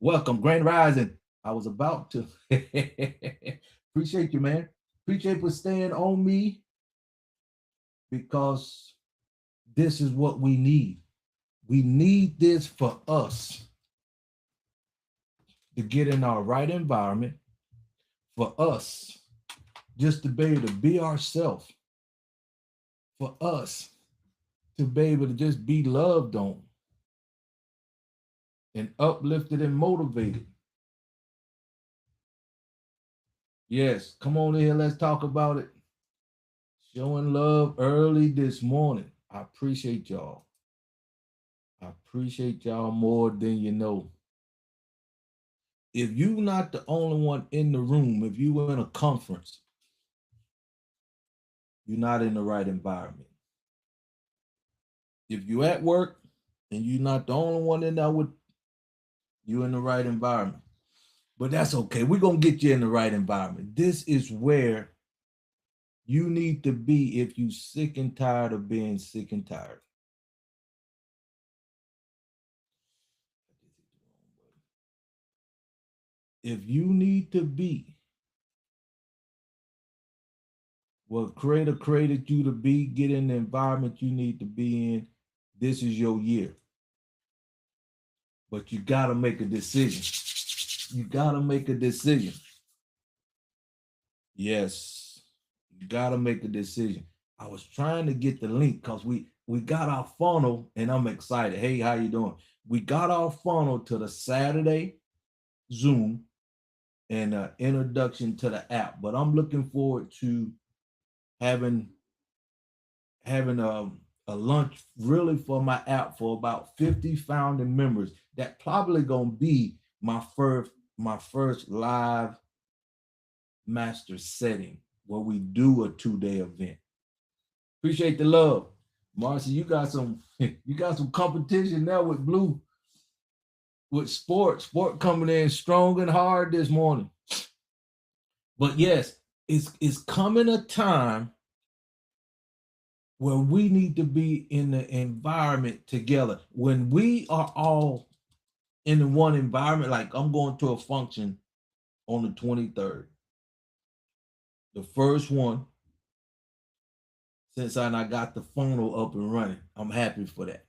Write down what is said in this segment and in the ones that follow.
Welcome, Grand Rising. I was about to appreciate you, man. Appreciate for staying on me because this is what we need. We need this for us to get in our right environment, for us just to be able to be ourselves, for us to be able to just be loved on and uplifted and motivated. Yes, come on in here. Let's talk about it. Showing love early this morning. I appreciate y'all. I appreciate y'all more than you know. If you're not the only one in the room, if you in a conference, you're not in the right environment. If you at work and you're not the only one in there with you in the right environment. But that's okay. We're gonna get you in the right environment. This is where you need to be if you sick and tired of being sick and tired. If you need to be what Creator created you to be, get in the environment you need to be in, this is your year. But you got to make a decision. You got to make a decision. Yes, you got to make a decision. I was trying to get the link because we got our funnel, and I'm excited. Hey, how you doing? We got our funnel to the Saturday Zoom and introduction to the app. But I'm looking forward to having a lunch really for my app for about 50 founding members. That probably gonna be my first live master setting where we do a 2-day event. Appreciate the love. Marcy, you got some you got some competition now with Blue, with sport coming in strong and hard this morning. But yes, it's coming a time where we need to be in the environment together. When we are all in the one environment, like I'm going to a function on the 23rd, the first one since I got the funnel up and running. I'm happy for that.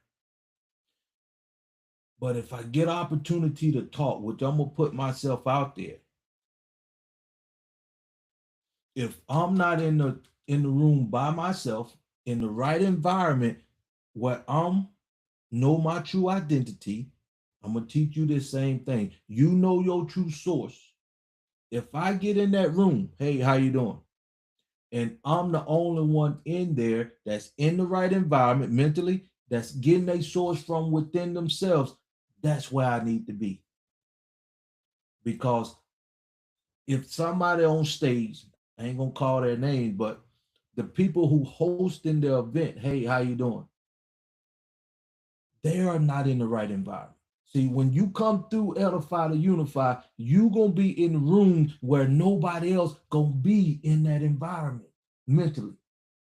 But if I get opportunity to talk, which I'm gonna put myself out there, if I'm not in the room by myself in the right environment where I'm know my true identity, I'm gonna teach you the same thing. You know your true source. If I get in that room, hey, how you doing? And I'm the only one in there that's in the right environment mentally, that's getting a source from within themselves, that's where I need to be. Because if somebody on stage, I ain't gonna call their names, but the people who hosting the event, hey, how you doing? They are not in the right environment. See, when you come through Edify to Unify, you gonna be in rooms where nobody else gonna be in that environment mentally.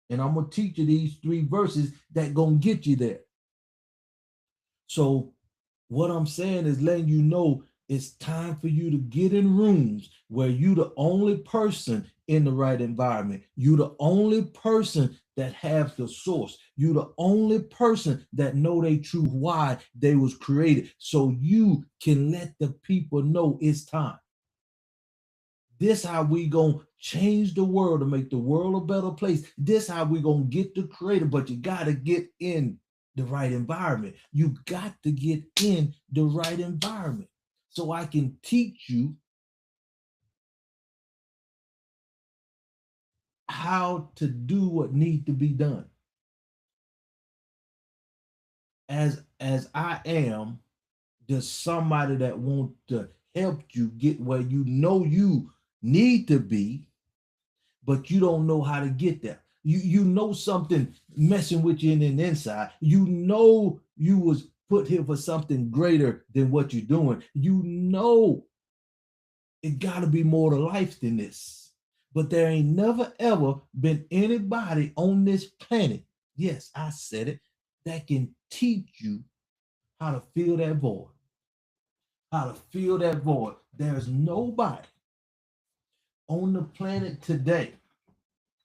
And I'm gonna teach you these 3 verses that gonna get you there. So what I'm saying is letting you know it's time for you to get in rooms where you the only person in the right environment. You the only person that have the source. You the only person that know they true why they was created. So you can let the people know it's time. This how we gonna change the world to make the world a better place. This how we gonna get the creator, but you gotta get in the right environment. You got to get in the right environment so I can teach you how to do what need to be done. As I am just somebody that want to help you get where you know you need to be, but you don't know how to get there. You know something messing with you in the inside. You know you was put here for something greater than what you're doing. You know it got to be more to life than this. But there ain't never ever been anybody on this planet, yes, I said it, that can teach you how to fill that void, how to fill that void. There's nobody on the planet today.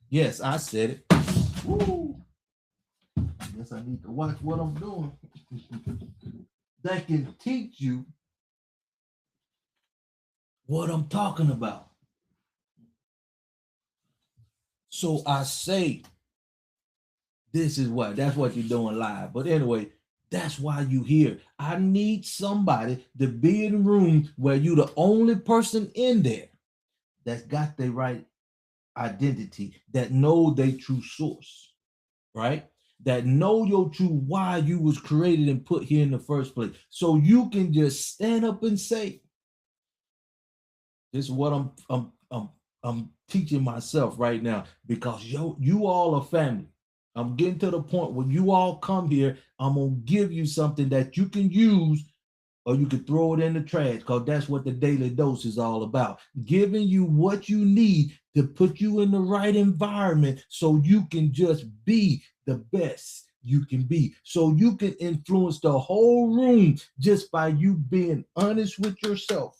Yes, I said it. Woo. I guess I need to watch what I'm doing. That can teach you what I'm talking about. So I say, this is that's what you're doing live. But anyway, that's why you here. I need somebody to be in the room where you the only person in there that's got the right identity, that know their true source, right? That know your true why you was created and put here in the first place. So you can just stand up and say, this is what I'm teaching myself right now, because you all are family. I'm getting to the point when you all come here, I'm gonna give you something that you can use, or you can throw it in the trash, because that's what the daily dose is all about. Giving you what you need to put you in the right environment so you can just be the best you can be. So you can influence the whole room just by you being honest with yourself.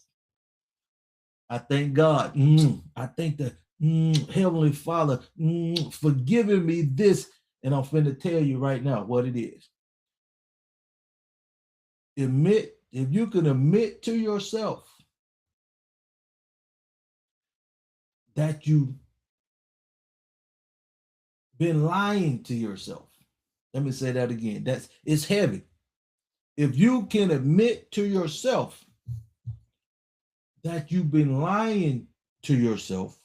I thank God. I thank the Heavenly Father for giving me this. And I'm finna tell you right now what it is. Admit, if you can admit to yourself that you've been lying to yourself. Let me say that again. It's heavy. If you can admit to yourself that you've been lying to yourself,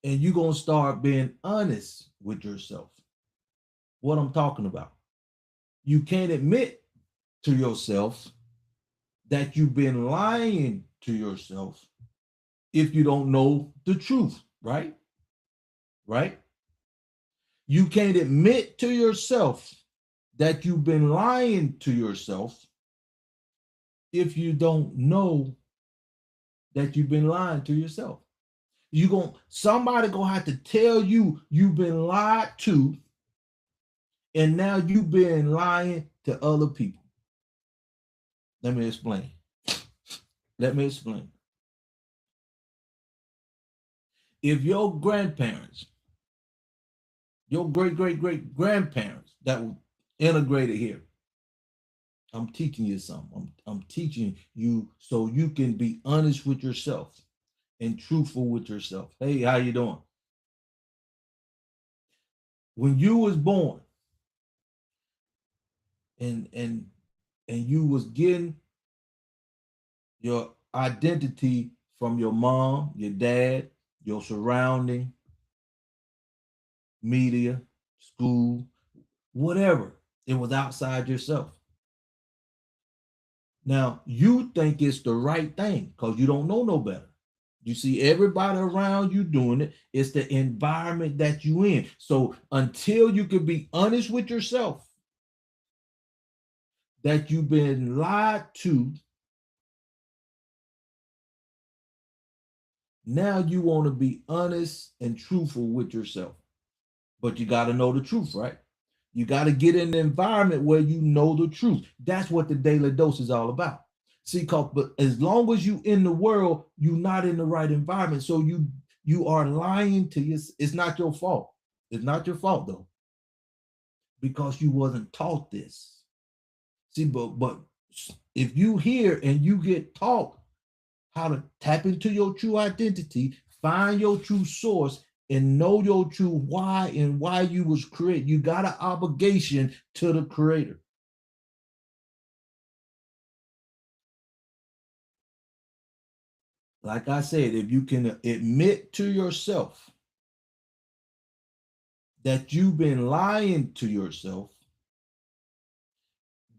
and you're going to start being honest with yourself. What I'm talking about. You can't admit to yourself that you've been lying to yourself if you don't know the truth, right? Right? You can't admit to yourself that you've been lying to yourself if you don't know that you've been lying to yourself. Somebody gonna have to tell you you've been lied to, and now you've been lying to other people. Let me explain. If your grandparents, your great grandparents that were integrated here, I'm teaching you something. I'm teaching you so you can be honest with yourself and truthful with yourself. Hey, how you doing? When you was born and you was getting your identity from your mom, your dad, your surrounding, media, school, whatever. It was outside yourself. Now, you think it's the right thing because you don't know no better. You see everybody around you doing it. It's the environment that you in. So until you can be honest with yourself that you've been lied to, now you want to be honest and truthful with yourself. But you got to know the truth, right? You got to get in the environment where you know the truth. That's what the daily dose is all about. See, but as long as you in the world, you're not in the right environment. So you are lying to you. It's not your fault. It's not your fault though, because you wasn't taught this. See, but if you hear and you get taught how to tap into your true identity, find your true source, and know your true why and why you was created, you got an obligation to the creator. Like I said, if you can admit to yourself that you've been lying to yourself,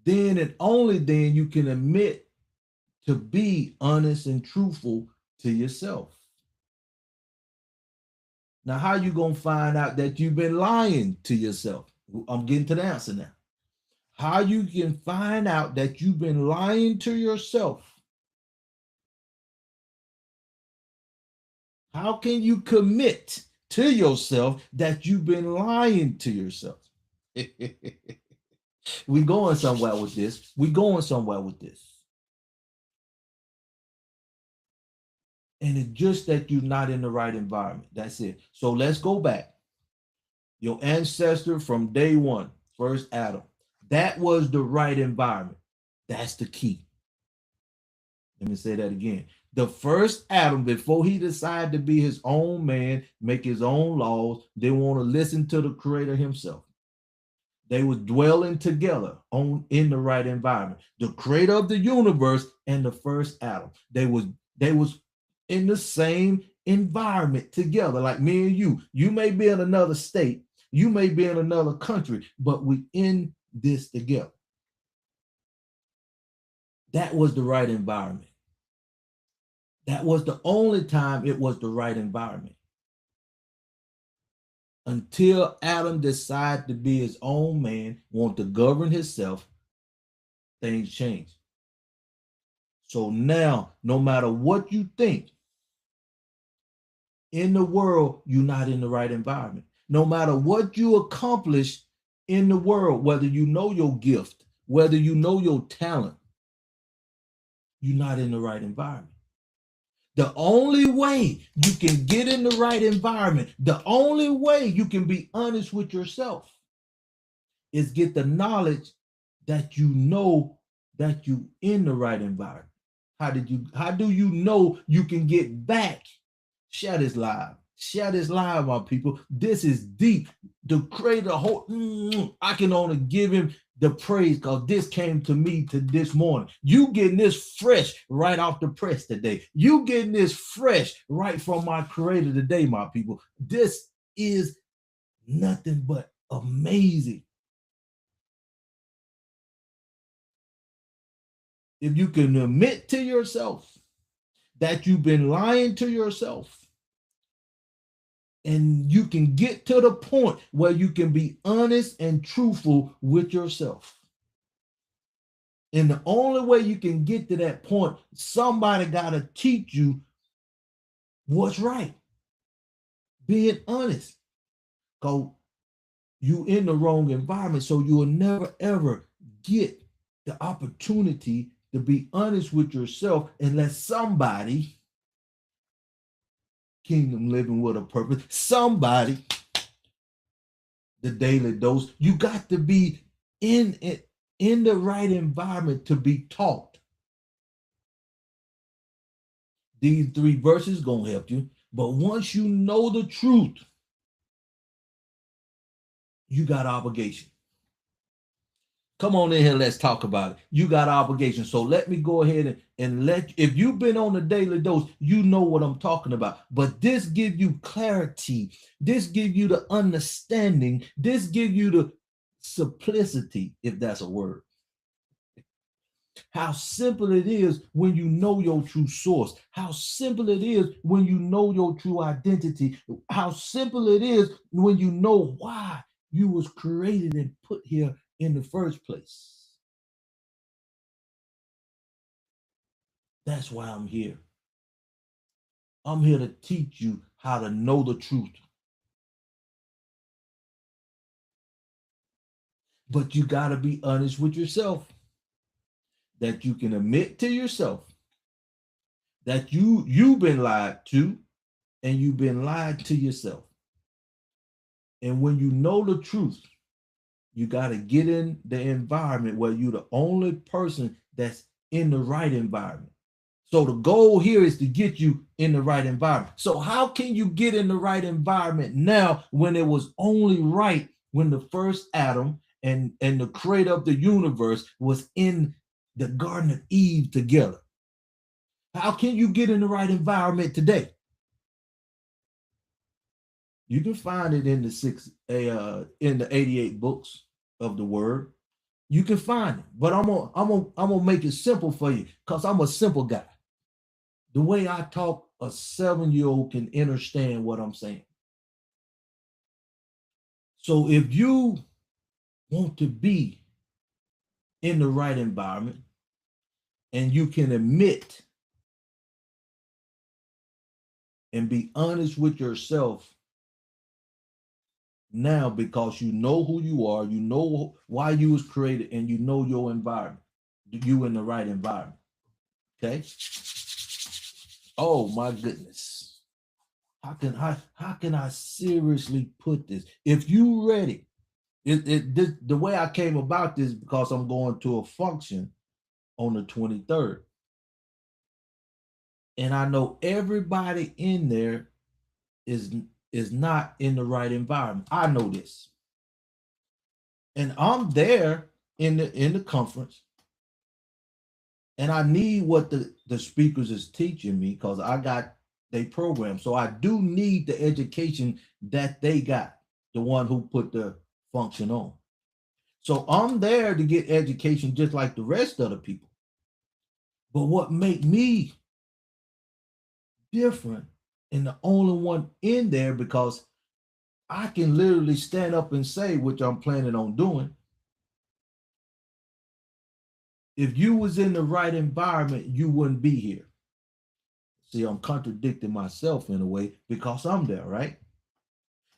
then and only then you can admit to be honest and truthful to yourself. Now, how you gonna find out that you've been lying to yourself? I'm getting to the answer now. How you can find out that you've been lying to yourself? How can you commit to yourself that you've been lying to yourself? We going somewhere with this. We going somewhere with this. And it's just that you're not in the right environment. That's it. So let's go back. Your ancestor from day one, first Adam, that was the right environment. That's the key. Let me say that again. The first Adam, before he decided to be his own man, make his own laws, didn't want to listen to the creator himself. They were dwelling together in the right environment. The creator of the universe and the first Adam. They was in the same environment together, like me and you. You may be in another state, you may be in another country, but we in this together. That was the right environment. That was the only time it was the right environment. Until Adam decided to be his own man, want to govern himself, things change. So now, no matter what you think in the world, you're not in the right environment. No matter what you accomplish in the world, whether you know your gift, whether you know your talent, you're not in the right environment. The only way you can get in the right environment, the only way you can be honest with yourself is get the knowledge that you know that you in the right environment. How do you know you can get back? Share this live. Share this live, my people. This is deep. The creator whole I can only give him the praise because this came to me to this morning. You getting this fresh right off the press today. You getting this fresh right from my creator today, my people. This is nothing but amazing. If you can admit to yourself that you've been lying to yourself, and you can get to the point where you can be honest and truthful with yourself. And the only way you can get to that point, somebody got to teach you what's right. Being honest. Because you in the wrong environment, so you will never, ever get the opportunity to be honest with yourself unless somebody, Kingdom Living with a Purpose, somebody, the Daily Dose, you got to be in it, in the right environment to be taught. These 3 verses gonna help you, but once you know the truth, you got obligation. Come on in here, let's talk about it. You got obligation. So let me go ahead and if you've been on the Daily Dose, you know what I'm talking about. But this gives you clarity. This gives you the understanding. This gives you the simplicity, if that's a word. How simple it is when you know your true source. How simple it is when you know your true identity. How simple it is when you know why you was created and put here in the first place. That's why I'm here. I'm here to teach you how to know the truth. But you got to be honest with yourself. That you can admit to yourself that you've been lied to and you've been lied to yourself. And when you know the truth, you got to get in the environment where you're the only person that's in the right environment. So the goal here is to get you in the right environment. So how can you get in the right environment now when it was only right when the first Adam and the creator of the universe was in the Garden of Eve together? How can you get in the right environment today? You can find it in the 88 books of the Word. You can find it, but I'm gonna make it simple for you because I'm a simple guy. The way I talk, a 7-year-old can understand what I'm saying. So if you want to be in the right environment and you can admit and be honest with yourself now because you know who you are, you know why you was created, and you know your environment, you in the right environment. Okay. Oh my goodness. How can I seriously put this? If you ready, the way I came about this because I'm going to a function on the 23rd. And I know everybody in there is is not in the right environment. I know this. And I'm there in the conference, and I need what the speakers is teaching me because I got they program. So I do need the education that they got, the one who put the function on. So I'm there to get education just like the rest of the people. But what make me different and the only one in there because I can literally stand up and say, which I'm planning on doing, if you was in the right environment, you wouldn't be here. See, I'm contradicting myself in a way because I'm there, right?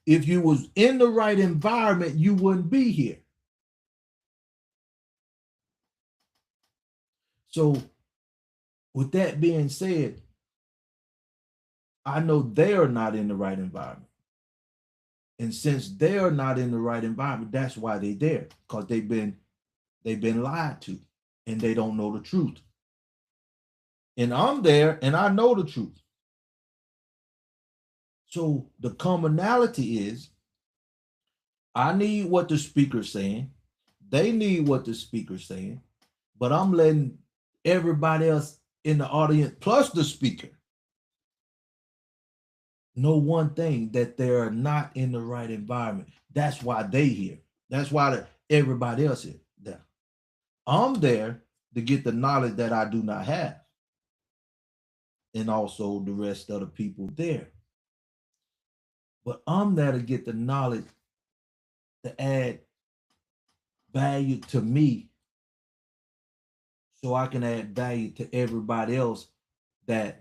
If you was in the right environment, you wouldn't be here. So with that being said, I know they are not in the right environment. And since they are not in the right environment, that's why they're there, because they've been lied to and they don't know the truth. And I'm there and I know the truth. So the commonality is I need what the speaker's saying. They need what the speaker's saying, but I'm letting everybody else in the audience plus the speaker know one thing, that they're not in the right environment. That's why they here. That's why everybody else is there. I'm there to get the knowledge that I do not have, and also the rest of the people there. But I'm there to get the knowledge to add value to me so I can add value to everybody else, that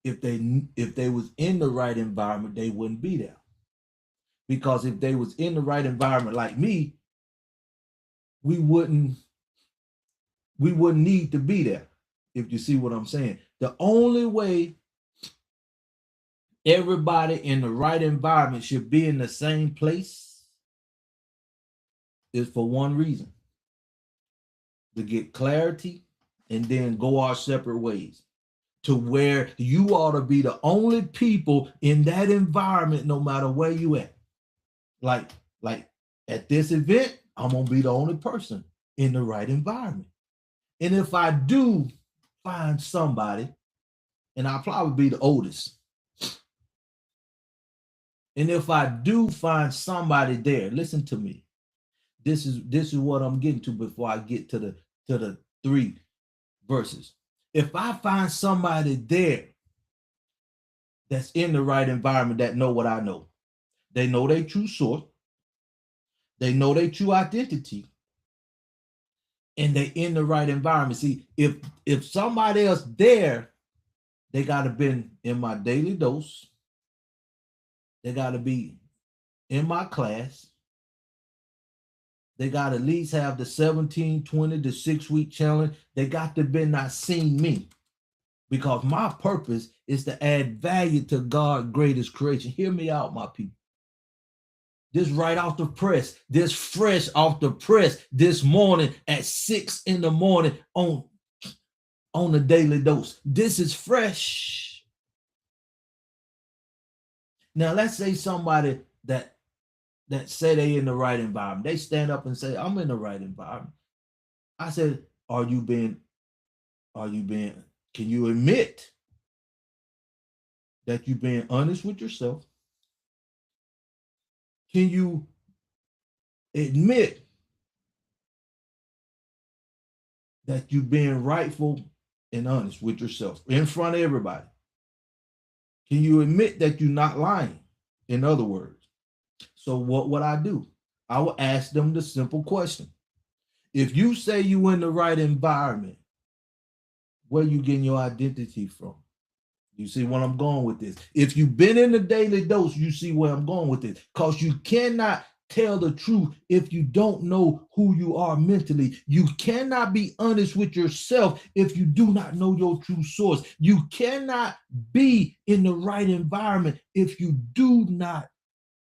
if they was in the right environment, they wouldn't be there. Because if they was in the right environment like me, we wouldn't need to be there. If you see what I'm saying. The only way everybody in the right environment should be in the same place is for one reason: to get clarity and then go our separate ways, to where you ought to be the only people in that environment no matter where you at. Like at this event, I'm gonna be the only person in the right environment. And if I do find somebody, and I'll probably be the oldest, and if I do find somebody there, listen to me. This is what I'm getting to before I get to the 3 verses. If I find somebody there that's in the right environment, that know what I know, they know their true source, they know their true identity, and they in the right environment. See, if somebody else there, they got to been in my daily dose, they got to be in my class, they got to at least have the 17-20, the 6-week challenge. They got to be not seen me, because my purpose is to add value to God's greatest creation. Hear me out, my people. This right off the press, this fresh off the press this morning at 6 in the morning on the daily dose. This is fresh. Now let's say somebody that say they in the right environment. They stand up and say, I'm in the right environment. I said, can you admit that you're being honest with yourself? Can you admit that you're being rightful and honest with yourself in front of everybody? Can you admit that you're not lying? In other words, so what would I do? I would ask them the simple question. If you say you in the right environment, where you getting your identity from? You see where I'm going with this? If you've been in the daily dose, you see where I'm going with this. Because you cannot tell the truth if you don't know who you are mentally. You cannot be honest with yourself if you do not know your true source. You cannot be in the right environment if you do not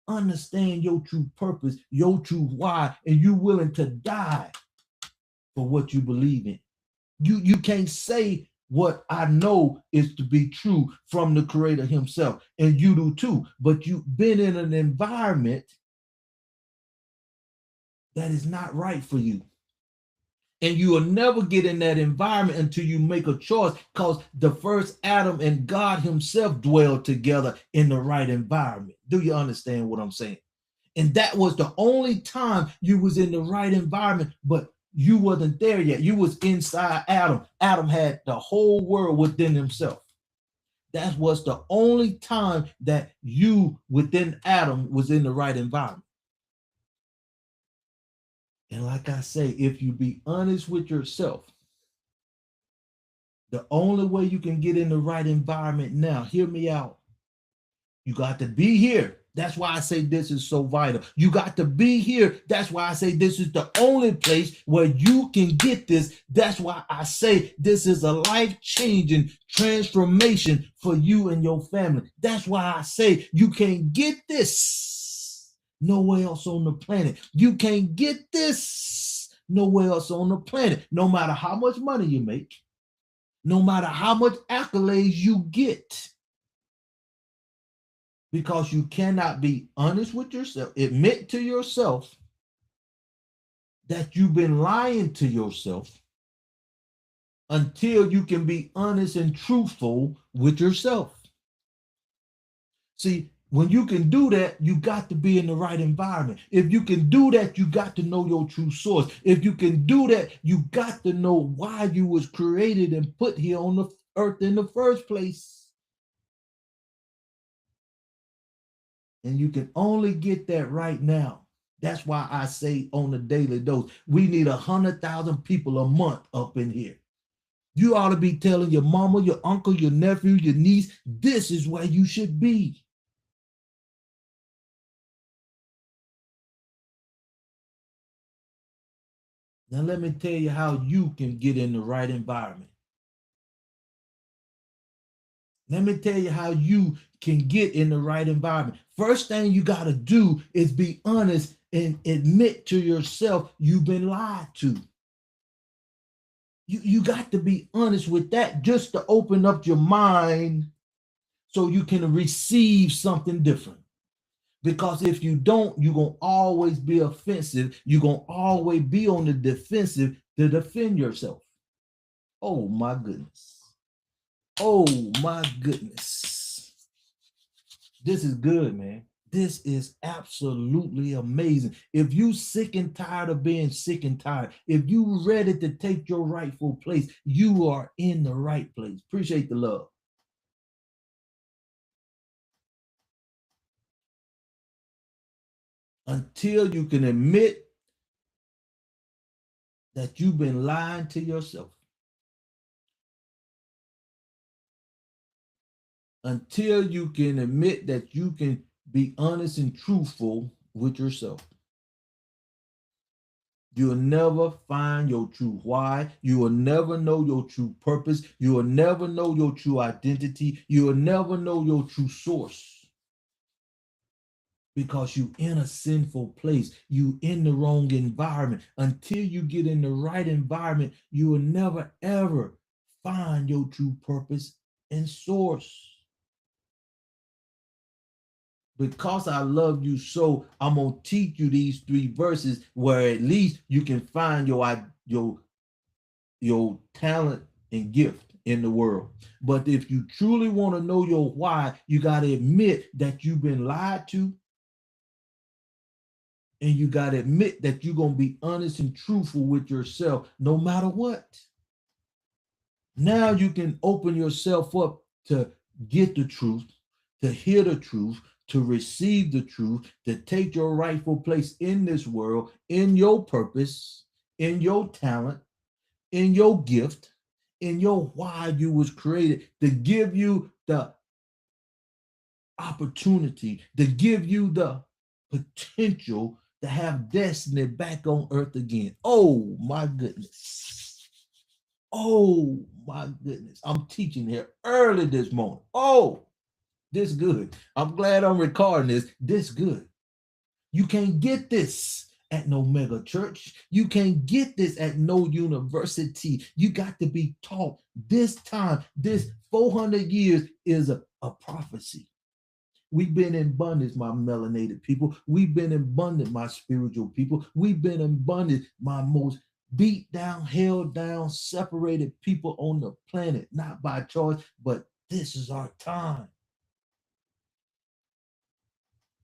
understand your true purpose, your true why, and you're willing to die for what you believe in. You can't say what I know is to be true from the creator himself, and you do too, but you've been in an environment that is not right for you. And you will never get in that environment until you make a choice, because the first Adam and God himself dwelled together in the right environment. Do you understand what I'm saying? And that was the only time you was in the right environment, but you wasn't there yet. You was inside Adam. Adam had the whole world within himself. That was the only time that you within Adam was in the right environment. And like I say, if you be honest with yourself, the only way you can get in the right environment now, hear me out. You got to be here. That's why I say this is so vital. You got to be here. That's why I say this is the only place where you can get this. That's why I say this is a life-changing transformation for you and your family. That's why I say you can't get this nowhere else on the planet. You can't get this nowhere else on the planet. No matter how much money you make, no matter how much accolades you get. Because you cannot be honest with yourself, admit to yourself that you've been lying to yourself until you can be honest and truthful with yourself. See, when you can do that, you got to be in the right environment. If you can do that, you got to know your true source. If you can do that, you got to know why you was created and put here on the earth in the first place. And you can only get that right now. That's why I say on the daily dose, we need 100,000 people a month up in here. You ought to be telling your mama, your uncle, your nephew, your niece, this is where you should be. Now let me tell you how you can get in the right environment. Let me tell you how you can get in the right environment. First thing you got to do is be honest and admit to yourself you've been lied to. You got to be honest with that just to open up your mind so you can receive something different. Because if you don't, you're going to always be offensive. You're going to always be on the defensive to defend yourself. Oh, my goodness. Oh my goodness. This is good, man. This is absolutely amazing. If you sick and tired of being sick and tired, if you ready to take your rightful place, you are in the right place. Appreciate the love. Until you can admit that you've been lying to yourself. Until you can admit that you can be honest and truthful with yourself. You'll never find your true why. You will never know your true purpose. You will never know your true identity. You will never know your true source. Because you in a sinful place. You in the wrong environment. Until you get in the right environment, you will never ever find your true purpose and source. Because I love you so, I'm going to teach you these 3 verses where at least you can find your talent and gift in the world. But if you truly want to know your why, you got to admit that you've been lied to. And you got to admit that you're going to be honest and truthful with yourself no matter what. Now you can open yourself up to get the truth, to hear the truth, to receive the truth, to take your rightful place in this world, in your purpose, in your talent, in your gift, in your why you was created, to give you the opportunity, to give you the potential to have destiny back on earth again. Oh my goodness. Oh my goodness. I'm teaching here early this morning. Oh, this good. I'm glad I'm recording this. This good. You can't get this at no mega church. You can't get this at no university. You got to be taught. This time, this 400 years is a prophecy. We've been in bondage, my melanated people. We've been in bondage, my spiritual people. We've been in bondage, my most beat down, held down, separated people on the planet, not by choice, but this is our time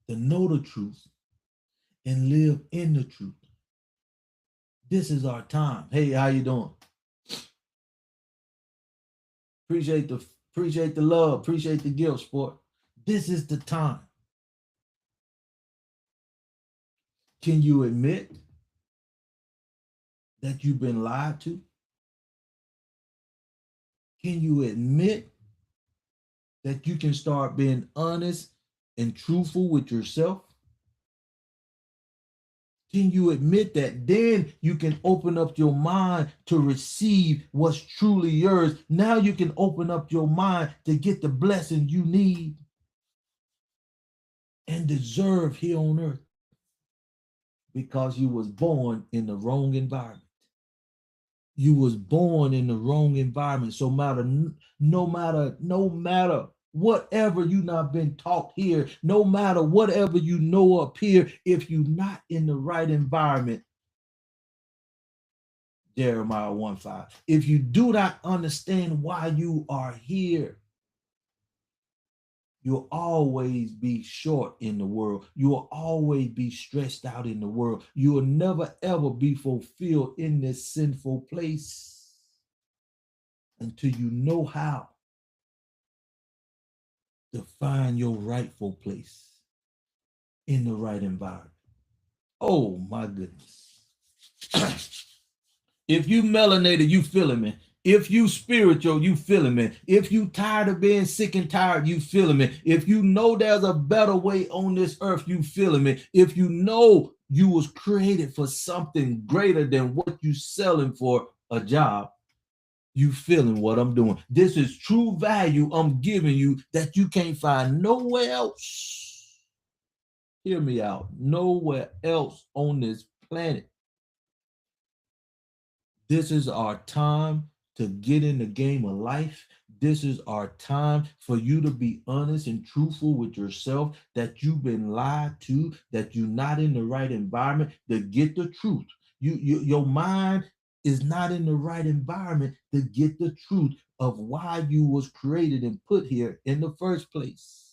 to know the truth and live in the truth. This is our time. Hey, how you doing? Appreciate the love, appreciate the gift, sport. This is the time. Can you admit that you've been lied to? Can you admit that you can start being honest and truthful with yourself? Can you admit that? Then you can open up your mind to receive what's truly yours. Now you can open up your mind to get the blessing you need and deserve here on earth, because you was born in the wrong environment. You was born in the wrong environment. So no matter whatever you not been taught here, no matter whatever you know up here, if you're not in the right environment, Jeremiah 1:5, if you do not understand why you are here, you'll always be short in the world. You will always be stressed out in the world. You will never, ever be fulfilled in this sinful place until you know how to find your rightful place in the right environment. Oh, my goodness. If you melanated, you feeling me. If you spiritual, you feeling me. If you tired of being sick and tired, you feeling me. If you know there's a better way on this earth, you feeling me. If you know you was created for something greater than what you selling for a job, you feeling what I'm doing. This is true value I'm giving you that you can't find nowhere else. Hear me out. Nowhere else on this planet. This is our time to get in the game of life. This is our time for you to be honest and truthful with yourself, that you've been lied to, that you're not in the right environment, to get the truth. Your mind is not in the right environment to get the truth of why you was created and put here in the first place.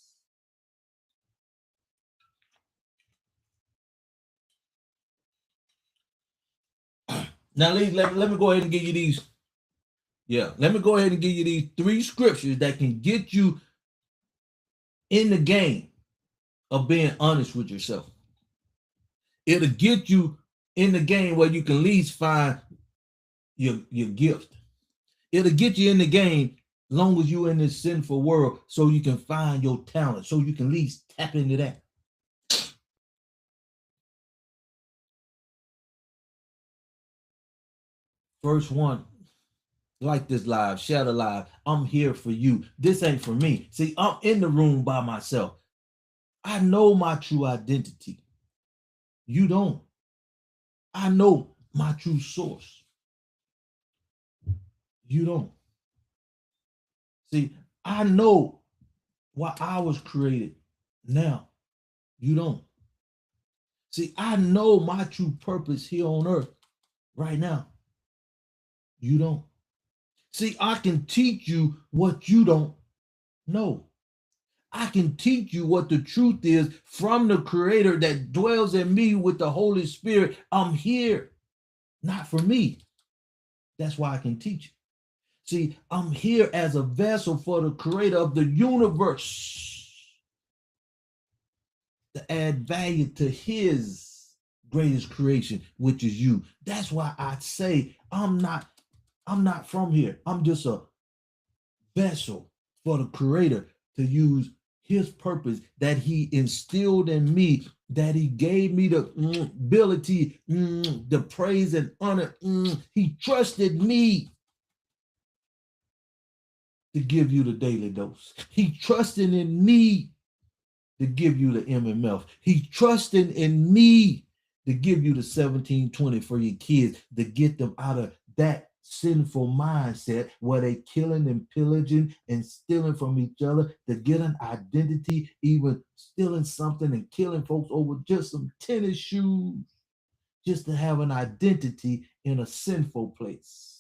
Now, let me go ahead and give you these. Yeah, let me go ahead and give you these 3 scriptures that can get you in the game of being honest with yourself. It'll get you in the game where you can at least find your gift. It'll get you in the game long as you're in this sinful world, so you can find your talent, so you can at least tap into that. First one, like this live, share the live. I'm here for you. This ain't for me. See, I'm in the room by myself. I know my true identity. You don't. I know my true source. You don't. See, I know why I was created. Now, you don't. See, I know my true purpose here on earth right now. You don't. See, I can teach you what you don't know. I can teach you what the truth is from the Creator that dwells in me with the Holy Spirit. I'm here, not for me. That's why I can teach you. See, I'm here as a vessel for the Creator of the universe to add value to His greatest creation, which is you. That's why I say I'm not from here. I'm just a vessel for the Creator to use His purpose that He instilled in me that he gave me the ability, the praise and honor. He trusted me to give you the daily dose. He trusted in me to give you the MMF. He trusted in me to give you the 1720 for your kids, to get them out of that sinful mindset where they killing and pillaging and stealing from each other, to get an identity, even stealing something and killing folks over just some tennis shoes, just to have an identity in a sinful place.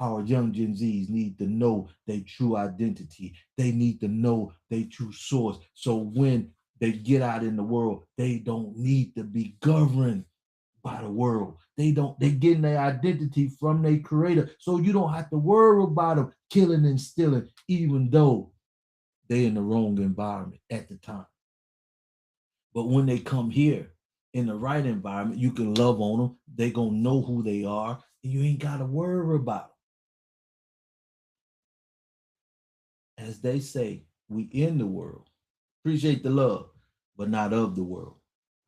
Our young Gen Zs need to know their true identity. They need to know their true source. So when they get out in the world, they don't need to be governed by the world. They getting their identity from their creator. So you don't have to worry about them killing and stealing, even though they're in the wrong environment at the time. But when they come here in the right environment, you can love on them. They're going to know who they are, and you ain't got to worry about them. As they say, we in the world. Appreciate the love, but not of the world.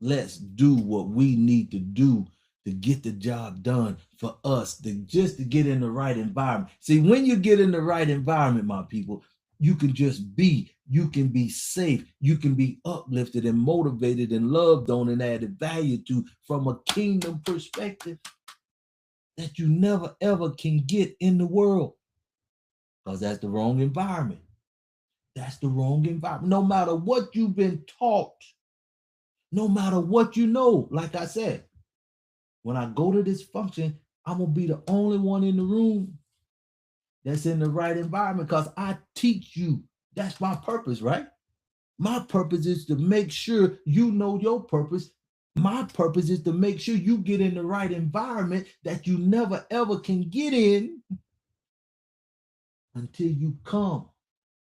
Let's do what we need to do to get the job done for us, just to get in the right environment. See, when you get in the right environment, my people, you can just be, you can be safe, you can be uplifted and motivated and loved on and added value to from a kingdom perspective that you never ever can get in the world, because that's the wrong environment. That's the wrong environment. No matter what you've been taught, no matter what you know, like I said, when I go to this function, I'm going to be the only one in the room that's in the right environment, because I teach you. That's my purpose, right? My purpose is to make sure you know your purpose. My purpose is to make sure you get in the right environment that you never ever can get in until you come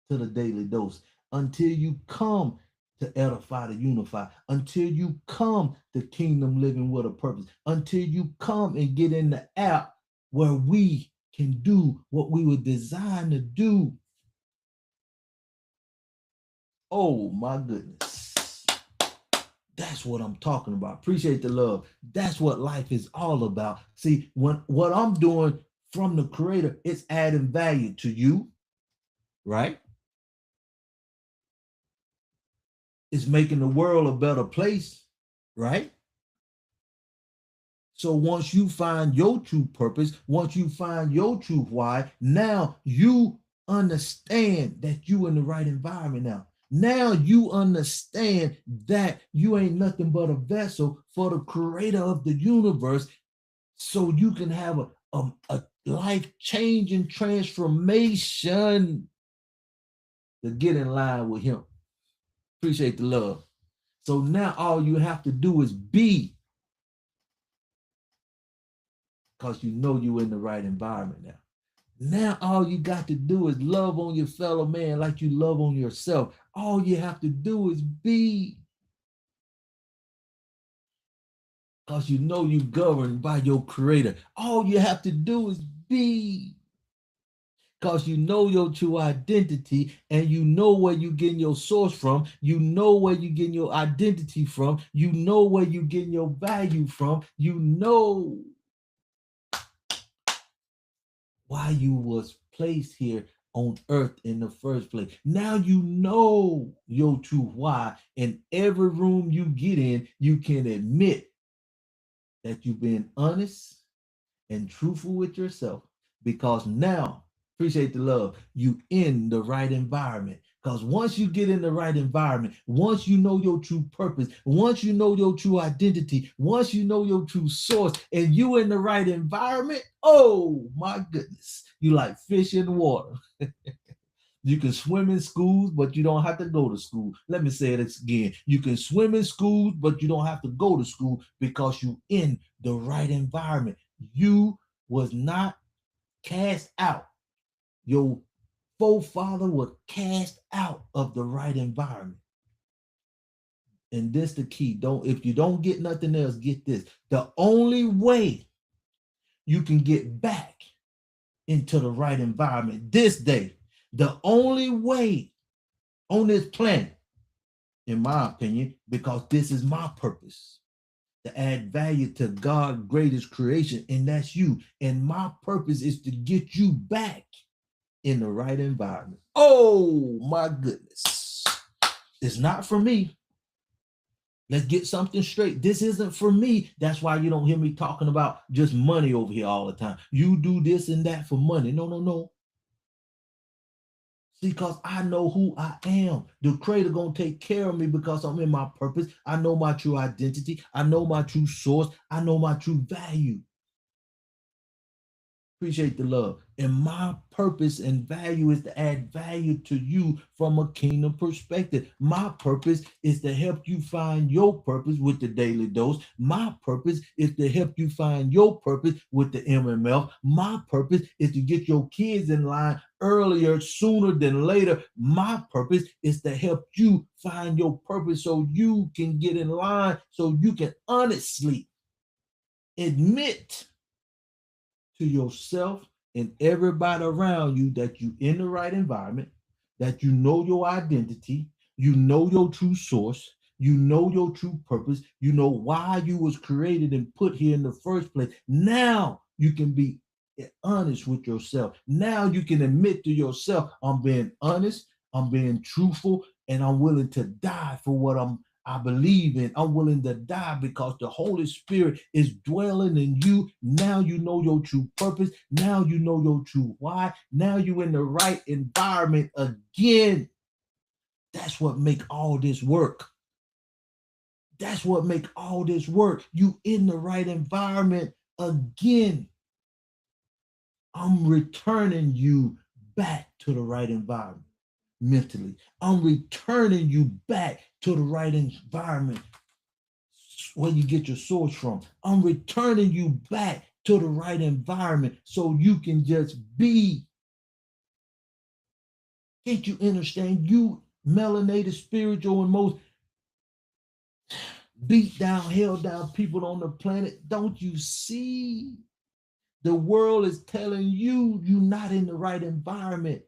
to the daily dose, until you come to edify, to unify, until you come to kingdom living with a purpose, until you come and get in the app where we can do what we were designed to do. Oh my goodness. That's what I'm talking about. Appreciate the love. That's what life is all about. See, what I'm doing from the creator, it's adding value to you, right? It's making the world a better place, right? So once you find your true purpose, once you find your true why, now you understand that you in the right environment now. Now you understand that you ain't nothing but a vessel for the creator of the universe, so you can have a life-changing transformation to get in line with him. Appreciate the love. So now all you have to do is be, because you know you're in the right environment now. Now all you got to do is love on your fellow man like you love on yourself. All you have to do is be, because you know you're governed by your creator. All you have to do is be, because you know your true identity, and you know where you're getting your source from. You know where you're getting your identity from. You know where you're getting your value from. You know why you was placed here on earth in the first place. Now you know your true why. In every room you get in, you can admit that you've been honest and truthful with yourself, because now, appreciate the love, you in the right environment. Because once you get in the right environment, once you know your true purpose, once you know your true identity, once you know your true source, and you in the right environment, oh my goodness, you like fish in the water. You can swim in schools, but you don't have to go to school. Let me say it again. You can swim in schools, but you don't have to go to school, because you in the right environment. You was not cast out. Your forefather was cast out of the right environment. And this the key. If you don't get nothing else, get this. The only way you can get back into the right environment this day, the only way on this planet in my opinion, because this is my purpose to add value to God's greatest creation, and that's you. And my purpose is to get you back in the right environment. Oh my goodness. It's not for me. Let's get something straight. This isn't for me. That's why you don't hear me talking about just money over here all the time. You do this and that for money. No, no, no. See, because I know who I am. The Creator gonna take care of me because I'm in my purpose. I know my true identity. I know my true source. I know my true value. Appreciate the love. And my purpose and value is to add value to you from a kingdom perspective. My purpose is to help you find your purpose with the daily dose. My purpose is to help you find your purpose with the MML. My purpose is to get your kids in line earlier, sooner than later. My purpose is to help you find your purpose so you can get in line, so you can honestly admit to yourself and everybody around you that you in the right environment, that you know your identity, you know your true source, you know your true purpose, you know why you was created and put here in the first place. Now you can be honest with yourself. Now you can admit to yourself, I'm being honest, I'm being truthful, and I'm willing to die for what I believe in. I'm willing to die because the Holy Spirit is dwelling in you. Now you know your true purpose. Now you know your true why. Now you're in the right environment again. That's what make all this work. That's what make all this work. You in the right environment again. I'm returning you back to the right environment mentally. I'm returning you back to the right environment where you get your source from. I'm returning you back to the right environment so you can just be. Can't you understand? You melanated, spiritual, and most beat down, held down people on the planet. Don't you see? The world is telling you you're not in the right environment.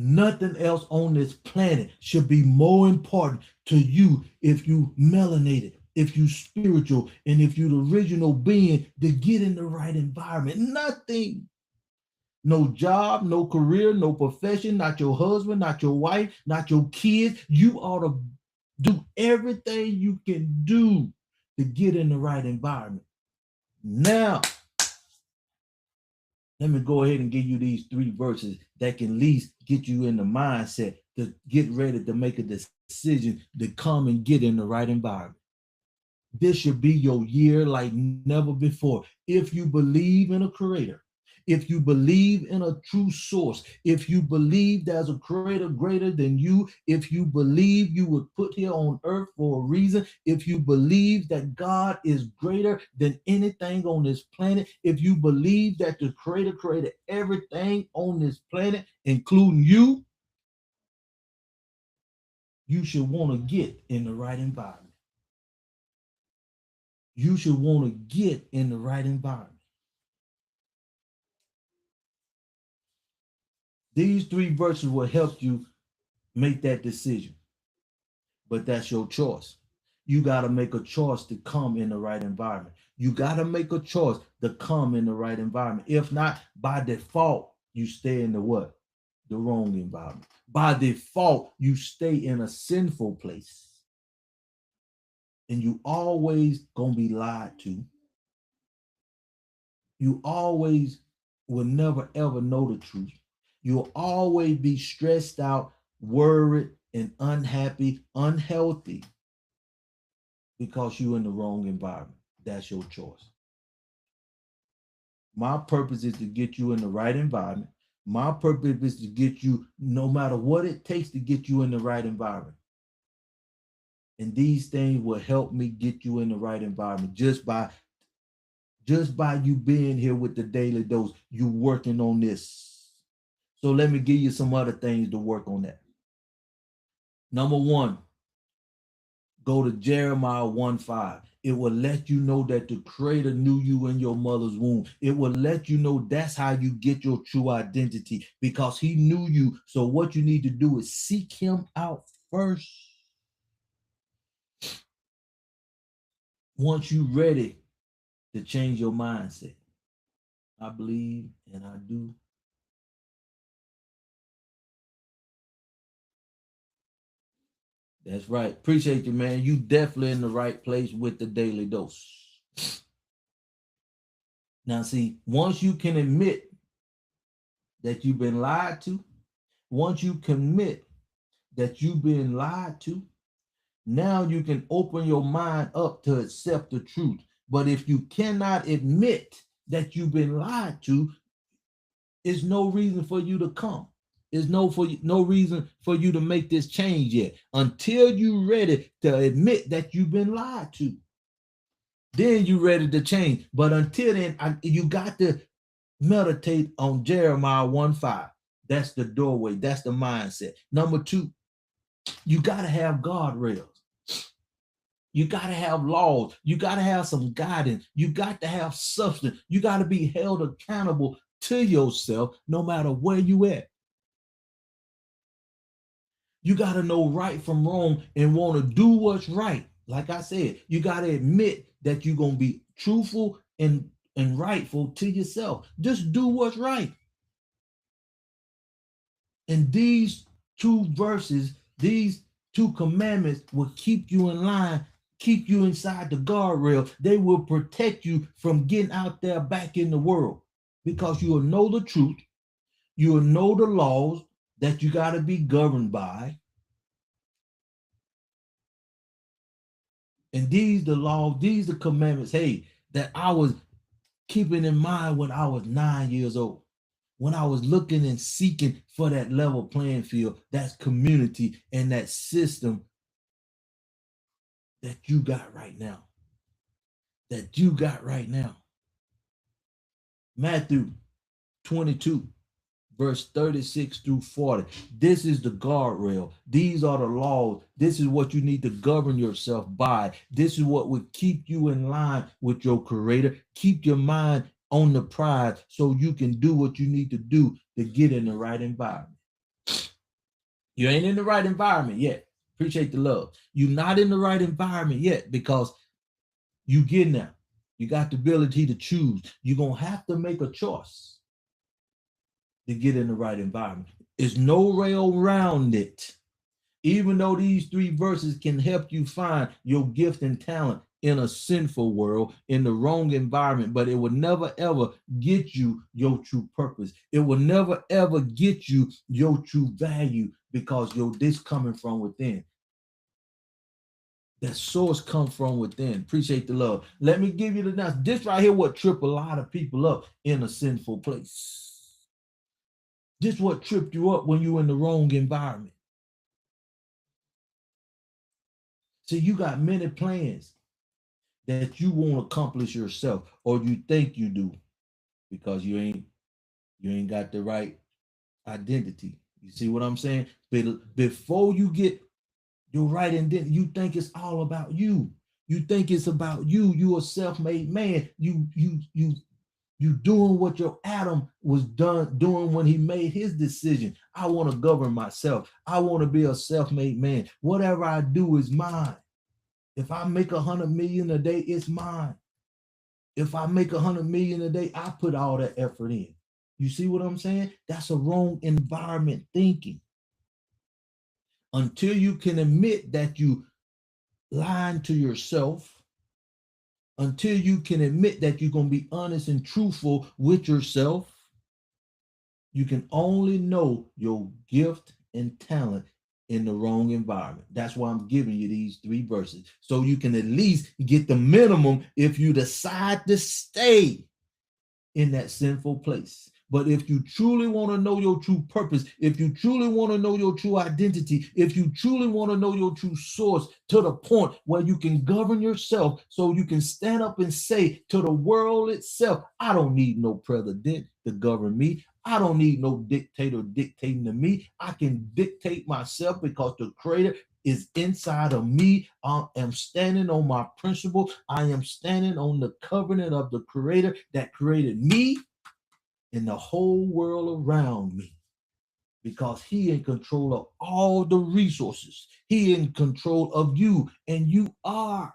Nothing else on this planet should be more important to you if you melanated, if you spiritual, and if you the original being to get in the right environment. Nothing. No job, no career, no profession, not your husband, not your wife, not your kids. You ought to do everything you can do to get in the right environment. Now, let me go ahead and give you these 3 verses that can at least get you in the mindset to get ready to make a decision to come and get in the right environment. This should be your year like never before. If you believe in a creator, if you believe in a true source, if you believe there's a creator greater than you, if you believe you were put here on earth for a reason, if you believe that God is greater than anything on this planet, if you believe that the creator created everything on this planet, including you should want to get in the right environment. You should want to get in the right environment. These 3 verses will help you make that decision, but that's your choice. You got to make a choice to come in the right environment. You got to make a choice to come in the right environment. If not, by default, you stay in the what? The wrong environment. By default, you stay in a sinful place. And you always gonna be lied to. You always will never ever know the truth. You'll always be stressed out, worried, and unhappy, unhealthy because you're in the wrong environment. That's your choice. My purpose is to get you in the right environment. My purpose is to get you, no matter what it takes to get you in the right environment. And these things will help me get you in the right environment just by you being here with the daily dose. You working on this. So let me give you some other things to work on that. Number 1, go to Jeremiah 1:5. It will let you know that the Creator knew you in your mother's womb. It will let you know that's how you get your true identity, because he knew you. So what you need to do is seek him out first. Once you're ready to change your mindset, I believe and I do. That's right. Appreciate you, man. You definitely in the right place with the daily dose. Now, see, once you can admit that you've been lied to, once you commit that you've been lied to, now you can open your mind up to accept the truth. But if you cannot admit that you've been lied to, there's no reason for you to come. There's no reason for you to make this change yet until you're ready to admit that you've been lied to. Then you're ready to change. But until then, you got to meditate on Jeremiah 1:5. That's the doorway. That's the mindset. Number 2, you got to have guardrails. You got to have laws. You got to have some guidance. You got to have substance. You got to be held accountable to yourself no matter where you at. You got to know right from wrong and want to do what's right. Like I said, you got to admit that you're going to be truthful and rightful to yourself. Just do what's right. And these 2 verses, these 2 commandments will keep you in line, keep you inside the guardrail. They will protect you from getting out there back in the world, because you will know the truth. You will know the laws that you got to be governed by. And these the laws, these the commandments, hey, that I was keeping in mind when I was 9 years old, when I was looking and seeking for that level playing field, that community and that system that you got right now. That you got right now. Matthew 22, verse 36 through 40. This is the guardrail. These are the laws. This is what you need to govern yourself by. This is what would keep you in line with your Creator. Keep your mind on the prize so you can do what you need to do to get in the right environment. You ain't in the right environment yet. Appreciate the love. You're not in the right environment yet, because you getting there. You got the ability to choose. You're going to have to make a choice to get in the right environment. There's no way around it. Even though these 3 verses can help you find your gift and talent in a sinful world, in the wrong environment, but it will never ever get you your true purpose. It will never ever get you your true value, because this coming from within. That source comes from within. Appreciate the love. Let me give you the now. This right here what trip a lot of people up in a sinful place. This what tripped you up when you're in the wrong environment. So you got many plans that you won't accomplish yourself, or you think you do, because you ain't got the right identity. You see what I'm saying? Before you get your right identity, you think it's all about you. You think it's about you. You a self-made man. You doing what your Adam was doing when he made his decision. I want to govern myself. I want to be a self-made man. Whatever I do is mine. If I make 100 million a day, it's mine. If I make 100 million a day, I put all that effort in. You see what I'm saying? That's a wrong environment thinking. Until you can admit that you lying to yourself, until you can admit that you're going to be honest and truthful with yourself, you can only know your gift and talent in the wrong environment. That's why I'm giving you these 3 verses, so you can at least get the minimum if you decide to stay in that sinful place. But if you truly want to know your true purpose, if you truly want to know your true identity, if you truly want to know your true source to the point where you can govern yourself, so you can stand up and say to the world itself, I don't need no president to govern me. I don't need no dictator dictating to me. I can dictate myself, because the Creator is inside of me. I am standing on my principle. I am standing on the covenant of the Creator that created me and the whole world around me, because he in control of all the resources. He in control of you, and you are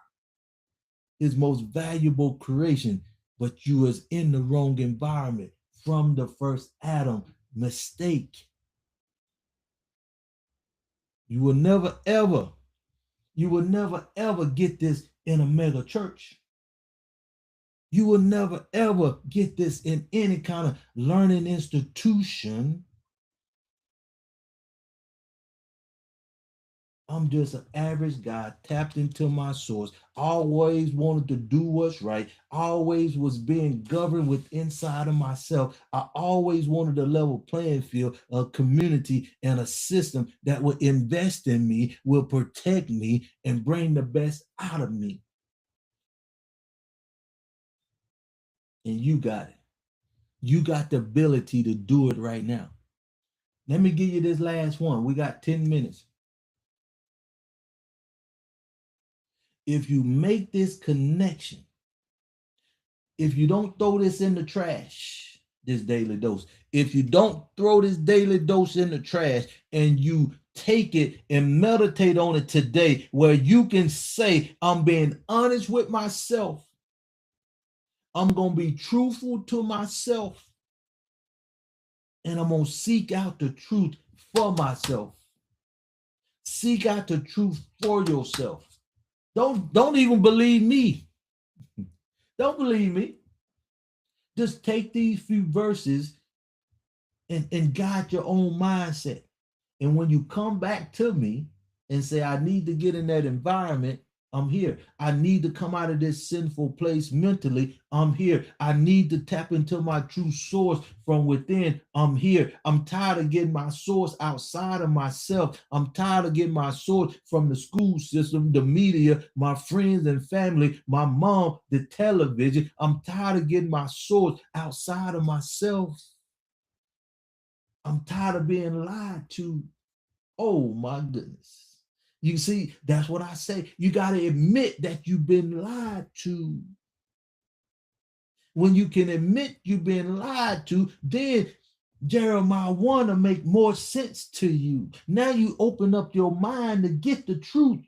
his most valuable creation, but you was in the wrong environment from the first Adam mistake. You will never ever get this in a mega church. You will never ever get this in any kind of learning institution. I'm just an average guy tapped into my source, always wanted to do what's right, always was being governed with inside of myself. I always wanted a level playing field, a community, and a system that would invest in me, will protect me, and bring the best out of me. And you got it. You got the ability to do it right now. Let me give you this last one. We got 10 minutes. If you make this connection, if you don't throw this in the trash, this daily dose, if you don't throw this daily dose in the trash and you take it and meditate on it today, where you can say, I'm being honest with myself. I'm going to be truthful to myself. And I'm going to seek out the truth for myself. Seek out the truth for yourself. Don't even believe me. Don't believe me. Just take these few verses and guide your own mindset. And when you come back to me and say, I need to get in that environment, I'm here. I need to come out of this sinful place mentally. I'm here. I need to tap into my true source from within. I'm here. I'm tired of getting my source outside of myself. I'm tired of getting my source from the school system, the media, my friends and family, my mom, the television. I'm tired of getting my source outside of myself. I'm tired of being lied to. Oh my goodness. You see, that's what I say. You got to admit that you've been lied to. When you can admit you've been lied to, then Jeremiah 1 will make more sense to you. Now you open up your mind to get the truth.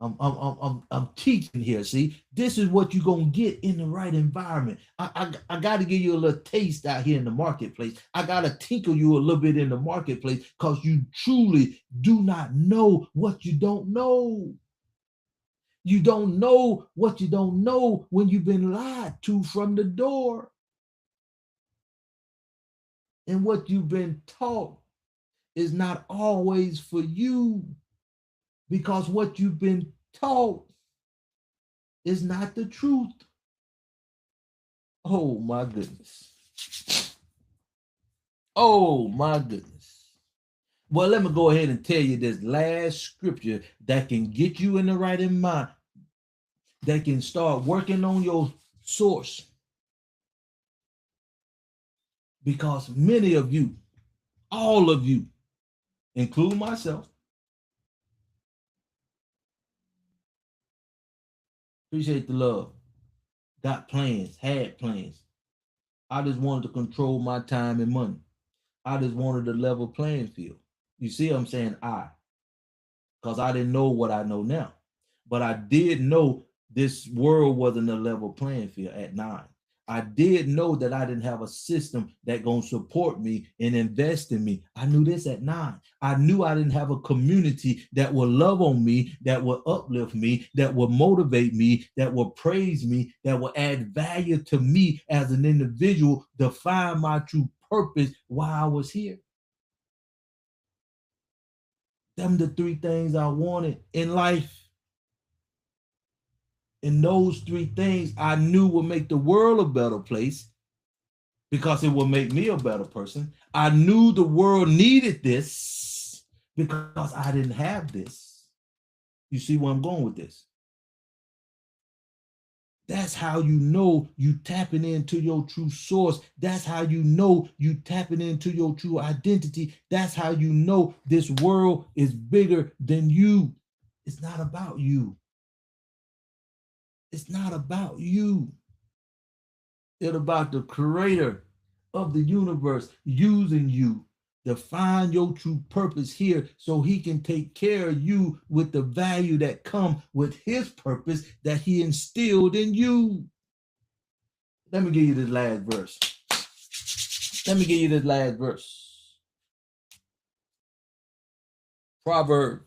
I'm teaching here. See, this is what you're gonna get in the right environment. I got to give you a little taste out here in the marketplace. I got to tinkle you a little bit in the marketplace, because you truly do not know what you don't know. You don't know what you don't know when you've been lied to from the door. And what you've been taught is not always for you, because what you've been taught is not the truth. Oh my goodness. Oh my goodness. Well, let me go ahead and tell you this last scripture that can get you in the right in mind, that can start working on your source. Because many of you, all of you, including myself, appreciate the love, got plans, had plans. I just wanted to control my time and money. I just wanted a level playing field. You see what I'm saying? Because I didn't know what I know now. But I did know this world wasn't a level playing field at 9. I did know that I didn't have a system that gonna support me and invest in me. I knew this at 9. I knew I didn't have a community that will love on me, that will uplift me, that will motivate me, that will praise me, that will add value to me as an individual, define my true purpose while I was here. Them the 3 things I wanted in life. And those 3 things I knew would make the world a better place, because it would make me a better person. I knew the world needed this because I didn't have this. You see where I'm going with this? That's how you know you tapping into your true source. That's how you know you tapping into your true identity. That's how you know this world is bigger than you. It's not about you. It's not about you. It's about the creator of the universe using you to find your true purpose here so he can take care of you with the value that come with his purpose that he instilled in you. Let me give you this last verse. Let me give you this last verse. Proverb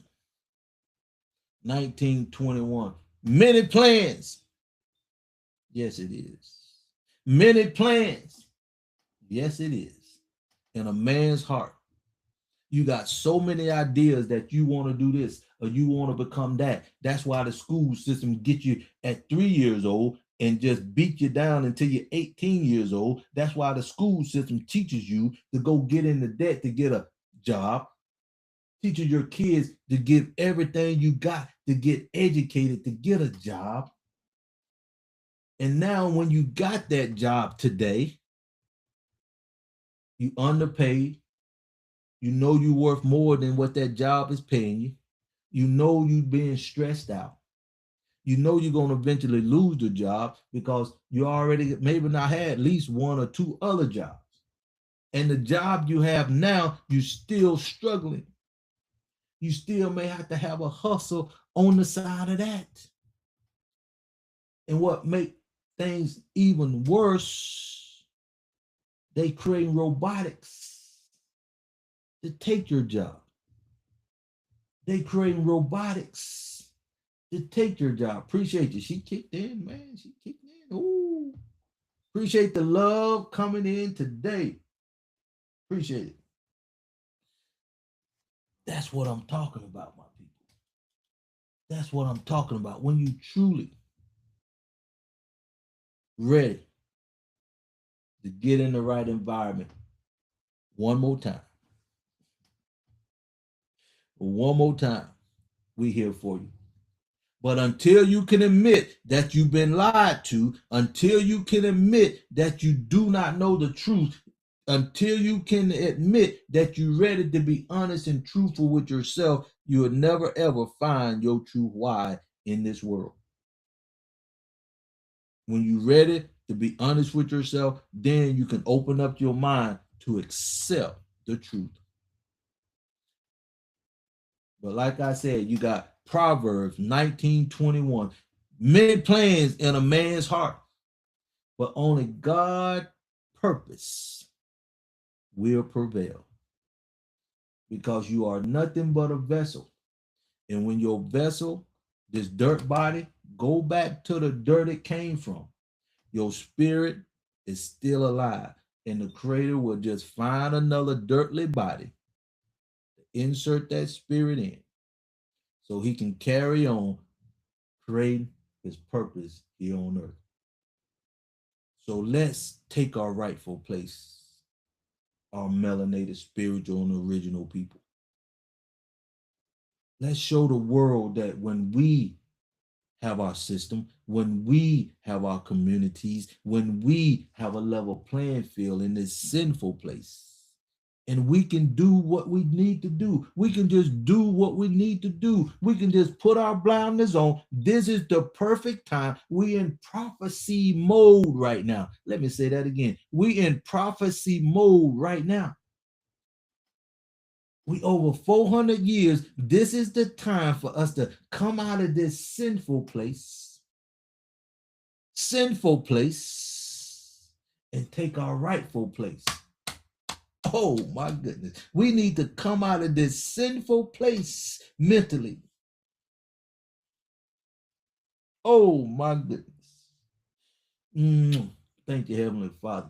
19:21. Many plans. Yes, it is. Many plans. Yes, it is. In a man's heart. You got so many ideas that you want to do this or you want to become that. That's why the school system get you at 3 years old and just beat you down until you're 18 years old. That's why the school system teaches you to go get into debt to get a job, teaches your kids to give everything you got to get educated to get a job. And now when you got that job today, you underpaid, you know you're worth more than what that job is paying you. You know you're being stressed out. You know you're going to eventually lose the job because you already maybe not had at least one or two other jobs. And the job you have now, you're still struggling. You still may have to have a hustle on the side of that. And what make things even worse, they create robotics to take your job. They creating robotics to take your job. Appreciate you. She kicked in, man. She kicked in. Ooh. Appreciate the love coming in today. Appreciate it. That's what I'm talking about, my people. That's what I'm talking about. When you truly ready to get in the right environment. One more time. One more time. We here for you. But until you can admit that you've been lied to, until you can admit that you do not know the truth, until you can admit that you're ready to be honest and truthful with yourself, you will never ever find your true why in this world. When you're ready to be honest with yourself, then you can open up your mind to accept the truth. But like I said, you got Proverbs 19:21. Many plans in a man's heart, but only God's purpose will prevail. Because you are nothing but a vessel. And when your vessel, this dirt body, go back to the dirt it came from, your spirit is still alive. And the creator will just find another dirtly body, insert that spirit in, so he can carry on creating his purpose here on earth. So let's take our rightful place, our melanated, spiritual, and original people. Let's show the world that when we have our system, when we have our communities, when we have a level playing field in this sinful place, and we can do what we need to do. We can just do what we need to do. We can just put our blinders on. This is the perfect time. We in prophecy mode right now. Let me say that again. We in prophecy mode right now. We over 400 years. This is the time for us to come out of this sinful place, and take our rightful place. Oh my goodness. We need to come out of this sinful place mentally. Oh my goodness. Thank you, Heavenly Father.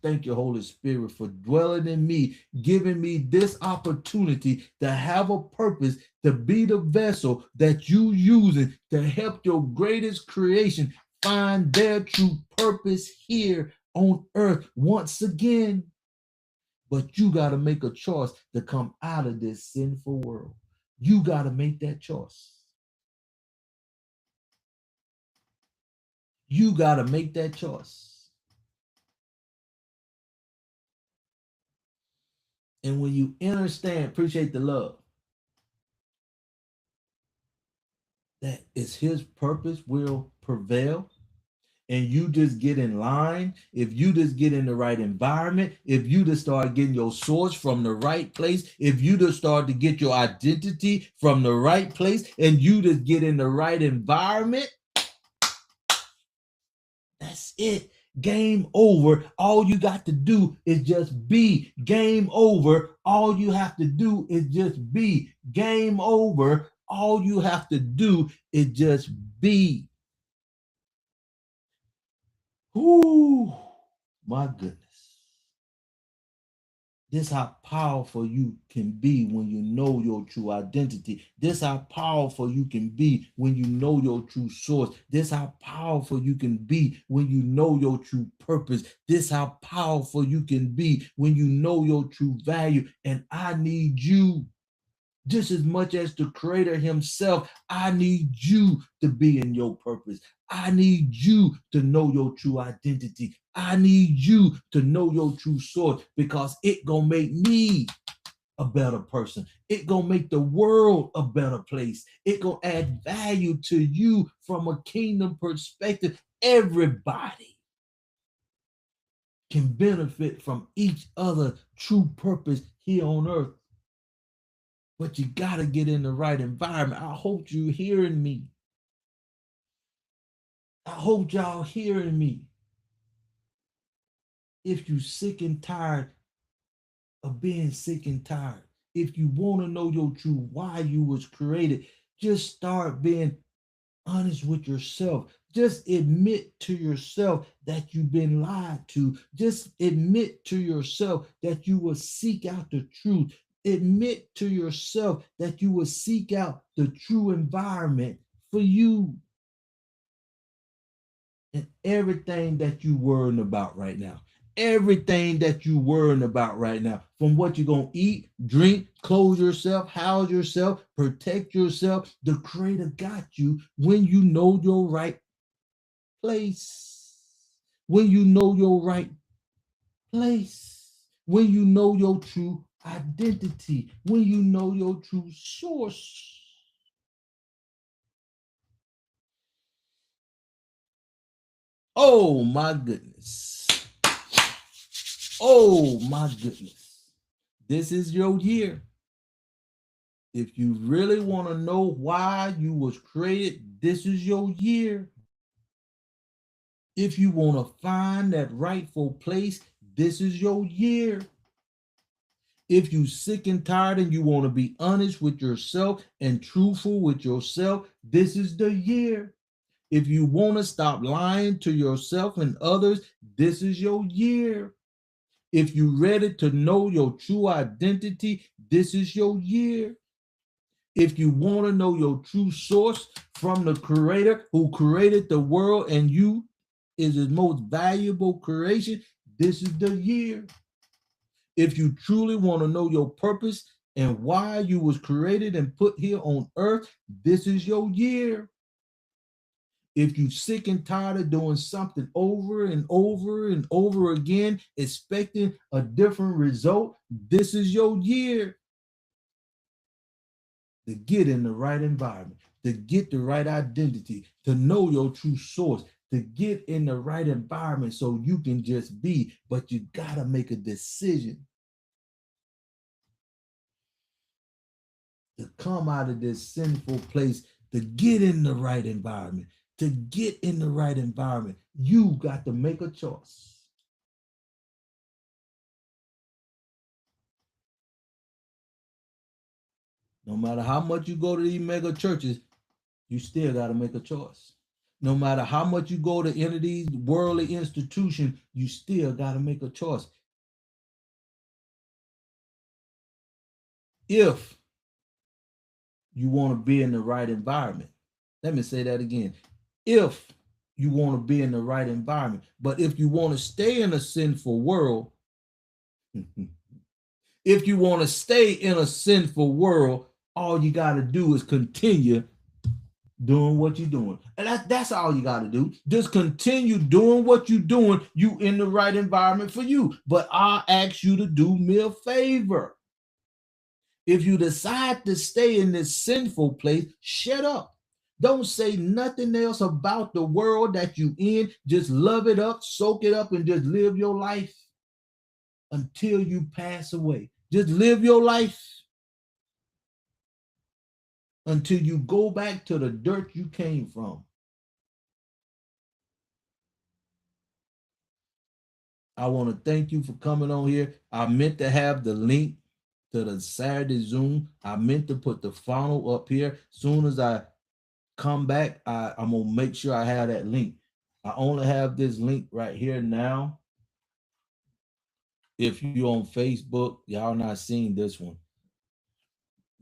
Thank you, Holy Spirit, for dwelling in me, giving me this opportunity to have a purpose, to be the vessel that you using to help your greatest creation find their true purpose here on earth once again. But you got to make a choice to come out of this sinful world. You got to make that choice. You got to make that choice. And when you understand, appreciate the love, that is his purpose will prevail, and you just get in line, if you just get in the right environment, if you just start getting your source from the right place, if you just start to get your identity from the right place, and you just get in the right environment, that's it. Game over. All you got to do is just be. Game over. All you have to do is just be. Game over. All you have to do is just be. Whoo, my goodness. This how powerful you can be when you know your true identity. This how powerful you can be when you know your true source. This how powerful you can be when you know your true purpose. This how powerful you can be when you know your true value. And I need you just as much as the creator himself. I need you to be in your purpose. I need you to know your true identity. I need you to know your true source, because it gonna make me a better person. It gonna make the world a better place. It gonna add value to you from a kingdom perspective. Everybody can benefit from each other true purpose here on earth. But you got to get in the right environment. I hope you hearing me. I hope y'all hearing me. If you sick and tired of being sick and tired, if you want to know your true why you was created, just start being honest with yourself. Just admit to yourself that you've been lied to. Just admit to yourself that you will seek out the truth. Admit to yourself that you will seek out the true environment for you. And everything that you worrying about right now, everything that you worrying about right now, from what you're going to eat, drink, clothe yourself, house yourself, protect yourself, the creator got you when you know your right place. When you know your right place. When you know your true identity. When you know your true source. Oh my goodness. Oh my goodness. This is your year. If you really want to know why you was created, this is your year. If you want to find that rightful place, this is your year. If you sick and tired and you want to be honest with yourself and truthful with yourself, this is the year. If you want to stop lying to yourself and others, this is your year. If you're ready to know your true identity, this is your year. If you want to know your true source from the creator who created the world and you is his most valuable creation, this is the year. If you truly want to know your purpose and why you was created and put here on earth, this is your year. If you sick and tired of doing something over and over and over again, expecting a different result, this is your year. To get in the right environment, to get the right identity, to know your true source, to get in the right environment so you can just be, but you gotta make a decision to come out of this sinful place, to get in the right environment. To get in the right environment, you got to make a choice. No matter how much you go to these mega churches, you still got to make a choice. No matter how much you go to any of these worldly institutions, you still got to make a choice. If you want to be in the right environment, let me say that again. If you want to be in the right environment, but if you want to stay in a sinful world, if you want to stay in a sinful world, all you got to do is continue doing what you're doing. And that's all you got to do. Just continue doing what you're doing. You in the right environment for you. But I'll ask you to do me a favor. If you decide to stay in this sinful place, shut up. Don't say nothing else about the world that you in. Just love it up, soak it up, and just live your life until you pass away. Just live your life until you go back to the dirt you came from. I want to thank you for coming on here. I meant to have the link to the Saturday Zoom. I meant to put the funnel up here. Soon as I come back, I'm going to make sure I have that link. I only have this link right here now. If you're on Facebook, y'all not seeing this one.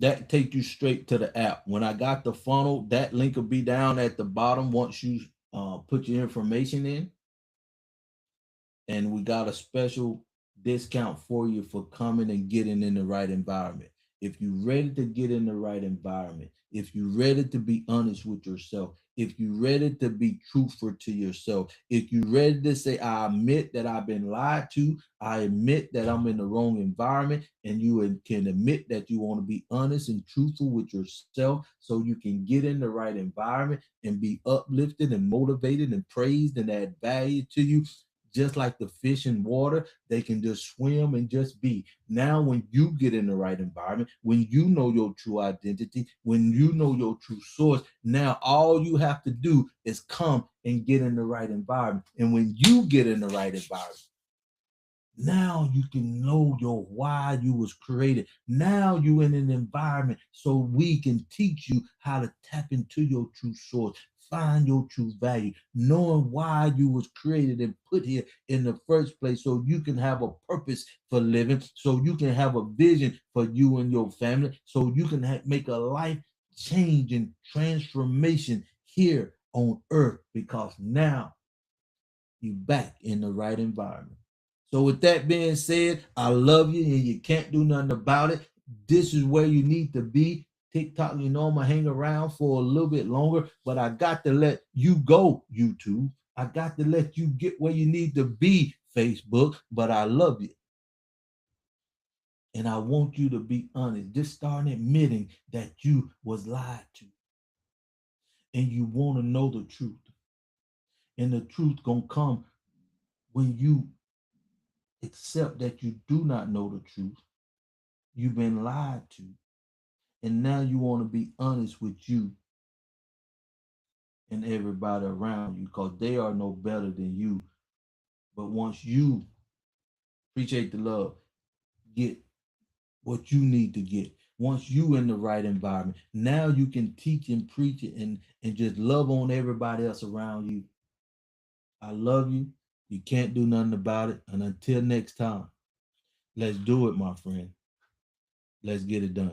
That take you straight to the app. When I got the funnel, that link will be down at the bottom once you put your information in. And we got a special discount for you for coming and getting in the right environment. If you're ready to get in the right environment, if you're ready to be honest with yourself, if you're ready to be truthful to yourself, if you're ready to say, I admit that I've been lied to, I admit that I'm in the wrong environment, and you can admit that you want to be honest and truthful with yourself so you can get in the right environment and be uplifted and motivated and praised and add value to you. Just like the fish in water, they can just swim and just be. Now, when you get in the right environment, when you know your true identity, when you know your true source, now all you have to do is come and get in the right environment. And when you get in the right environment, now you can know your why you was created. Now you in an environment so we can teach you how to tap into your true source, find your true value, knowing why you was created and put here in the first place, so you can have a purpose for living, so you can have a vision for you and your family, so you can make a life change and transformation here on earth, because now you back in the right environment. So with that being said, I love you and you can't do nothing about it. This is where you need to be. TikTok, you know, I'm gonna hang around for a little bit longer, but I got to let you go, YouTube. I got to let you get where you need to be, Facebook, but I love you. And I want you to be honest. Just start admitting that you was lied to. And you want to know the truth. And the truth gonna come when you accept that you do not know the truth. You've been lied to. And now you want to be honest with you and everybody around you, because they are no better than you. But once you appreciate the love, get what you need to get. Once you in the right environment, now you can teach and preach it and just love on everybody else around you. I love you. You can't do nothing about it. And until next time, let's do it, my friend. Let's get it done.